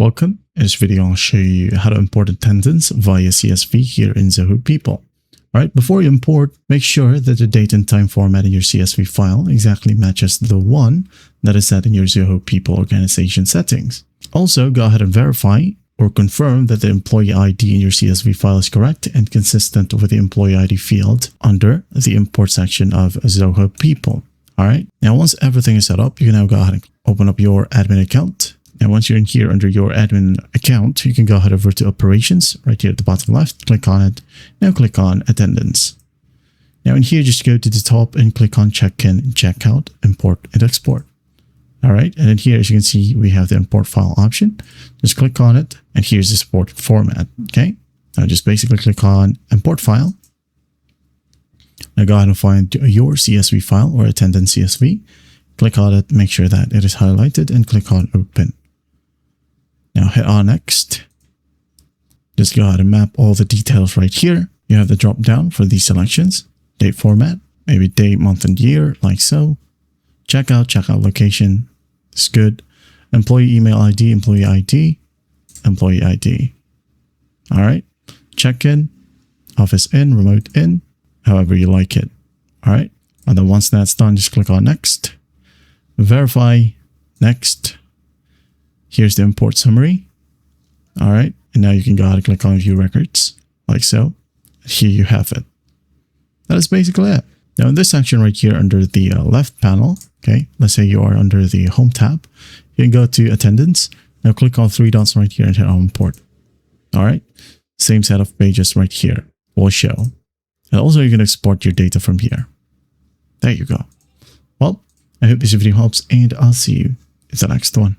Welcome. In this video, I'll show you how to import attendance via CSV here in Zoho People. Alright, before you import, make sure that the date and time format in your CSV file exactly matches the one that is set in your Zoho People organization settings. Also, go ahead and verify or confirm that the employee ID in your CSV file is correct and consistent with the employee ID field under the import section of Zoho People. Alright, now once everything is set up, you can now go ahead and open up your admin account. And once you're in here under your admin account, you can go ahead over to operations right here at the bottom left, click on it. Now click on attendance. Now in here, just go to the top and click on check-in, check-out, import and export. All right. And then here, as you can see, we have the import file option. Just click on it. And here's the export format. Okay. Now just basically click on import file. Now go ahead and find your CSV file or attendance CSV. Click on it, make sure that it is highlighted and click on open. Now hit on next. Just go ahead and map all the details right here. You have the drop down for these selections. Date format, maybe date, month, and year, like so. Checkout location. It's good. Employee email ID, employee ID, employee ID. All right. Check-in, office in, remote in, however you like it. All right. And then once that's done, just click on next. Verify, next. Here's the import summary. All right. And now you can go ahead and click on view records like so. Here you have it. That is basically it. Now in this section right here under the left panel, okay, let's say you are under the home tab, you can go to attendance. Now click on three dots right here and hit on import. All right. Same set of pages right here will show. And also you can export your data from here. There you go. Well, I hope this video helps and I'll see you in the next one.